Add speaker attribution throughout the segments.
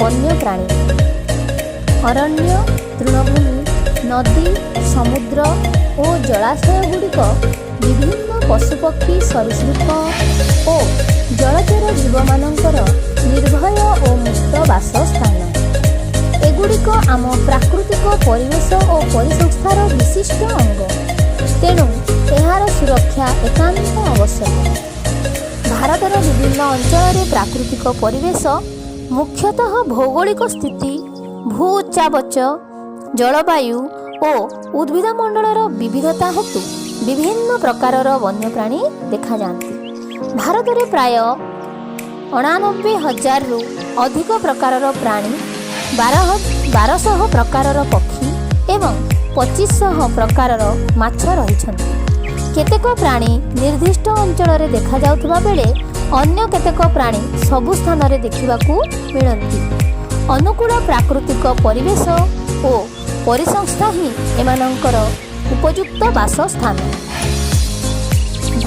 Speaker 1: ବନ୍ୟପ୍ରାଣୀ। ଅରଣ୍ୟ, ତୃଣଭୂମି, ନଦୀ, ସମୁଦ୍ର ଓ ଜଳାଶୟ ଗୁଡ଼ିକ ବିଭିନ୍ନ ପଶୁପକ୍ଷୀ, ସରୀସୃପ ଓ ଜଳଚର ଜୀବମାନଙ୍କର ନିର୍ଭୟ ଓ ମୁକ୍ତ ବାସସ୍ଥାନ। ଏଗୁଡ଼ିକ ଆମ ପ୍ରାକୃତିକ ପରିବେଶ ଓ ପରିସଂସ୍ଥାର ବିଶିଷ୍ଟ ଅଙ୍ଗ। ତେଣୁ ଏହାର ସୁରକ୍ଷା ଏକାନ୍ତ ଆବଶ୍ୟକ। ଭାରତର ବିଭିନ୍ନ ଅଞ୍ଚଳରେ ପ୍ରାକୃତିକ ପରିବେଶ ମୁଖ୍ୟତଃ ଭୌଗୋଳିକ ସ୍ଥିତି, ଭୂ ଉଚ୍ଚାବାଚ, ଜଳବାୟୁ ଓ ଉଦ୍ଭିଦମଣ୍ଡଳର ବିବିଧତା ହେତୁ ବିଭିନ୍ନ ପ୍ରକାରର ବନ୍ୟପ୍ରାଣୀ ଦେଖାଯାଆନ୍ତି। ଭାରତରେ ପ୍ରାୟ 89,000ରୁ ଅଧିକ ପ୍ରକାରର ପ୍ରାଣୀ, 1200 ପ୍ରକାରର ପକ୍ଷୀ ଏବଂ 2500 ପ୍ରକାରର ମାଛ ରହିଛନ୍ତି। କେତେକ ପ୍ରାଣୀ ନିର୍ଦ୍ଦିଷ୍ଟ ଅଞ୍ଚଳରେ ଦେଖାଯାଉଥିବା ବେଳେ ଅନ୍ୟ କେତେକ ପ୍ରାଣୀ ସବୁ ସ୍ଥାନରେ ଦେଖିବାକୁ ମିଳନ୍ତି। ଅନୁକୂଳ ପ୍ରାକୃତିକ ପରିବେଶ ଓ ପରିସଂସ୍ଥା ହିଁ ଏମାନଙ୍କର ଉପଯୁକ୍ତ ବାସସ୍ଥାନ।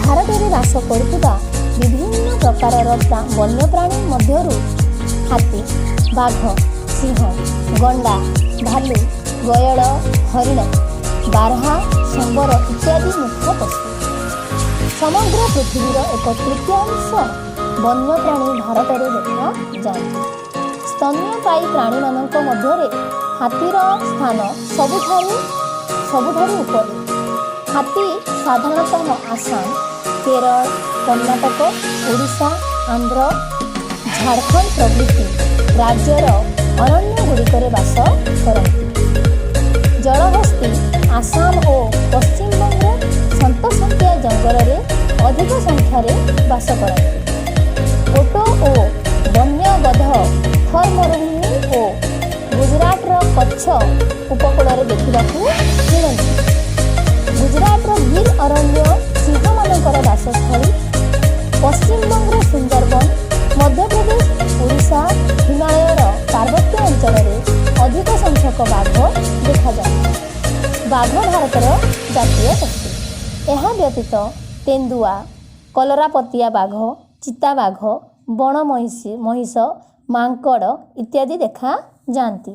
Speaker 1: ଭାରତରେ ବାସ କରୁଥିବା ବିଭିନ୍ନ ପ୍ରକାରର ବନ୍ୟପ୍ରାଣୀ ମଧ୍ୟରୁ ହାତୀ, ବାଘ, ସିଂହ, ଗଣ୍ଡା, ଭାଲୁ, ଗୟଳ, ହରିଣ, ବାର୍ହା, ସମ୍ବର ଇତ୍ୟାଦି ମୁଖ୍ୟ ପଶୁ। ସମଗ୍ର ପୃଥିବୀର ଏକ ତୃତୀୟାଂଶ ବନ୍ୟପ୍ରାଣୀ ଭାରତରେ ଦେଖାଯାଆନ୍ତି। ସ୍ତନ୍ୟପାୟୀ ପ୍ରାଣୀମାନଙ୍କ ମଧ୍ୟରେ ହାତୀର ସ୍ଥାନ ସବୁଠାରୁ ଉପରେ। ହାତୀ ସାଧାରଣତଃ ଆସାମ, କେରଳ, କର୍ଣ୍ଣାଟକ, ଓଡ଼ିଶା, ଆନ୍ଧ୍ର, ଝାଡ଼ଖଣ୍ଡ ପ୍ରଭୃତି ରାଜ୍ୟର ଅରଣ୍ୟଗୁଡ଼ିକରେ ବାସ କରନ୍ତି। ଜଳହସ୍ତୀ ଆସାମ ଓ ପଶ୍ଚିମବଙ୍ଗର ସନ୍ତସନ୍ତିଆ ଜଙ୍ଗଲରେ ଅଧିକ ସଂଖ୍ୟାରେ ବାସ କରନ୍ତି। ଓଟ ଓ ବନ୍ୟ ଗଧ ଥର୍ ମରୁଭୂମି ଓ ଗୁଜରାଟର କଚ୍ଛ ଉପକୂଳରେ ଦେଖିବାକୁ ମିଳନ୍ତି। ଗୁଜରାଟର ଗିର୍ ଅରଣ୍ୟ ସିଂହମାନଙ୍କର ବାସସ୍ଥଳୀ। ପଶ୍ଚିମବଙ୍ଗର ସୁନ୍ଦରବନ, ମଧ୍ୟପ୍ରଦେଶ, ଓଡ଼ିଶା, ହିମାଳୟର ପାର୍ବତ୍ୟ ଅଞ୍ଚଳରେ ଅଧିକ ସଂଖ୍ୟକ ବାଘ ଦେଖାଯାଆନ୍ତି। ବାଘ ଭାରତର ଜାତୀୟ ପଶୁ। ଏହା ବ୍ୟତୀତ ତେନ୍ଦୁଆ, କଲରାପତରିଆ ବାଘ, ଚିତାବାଘ, ବଣ ମହିଷ, ମାଙ୍କଡ଼ ଇତ୍ୟାଦି ଦେଖାଯାଆନ୍ତି।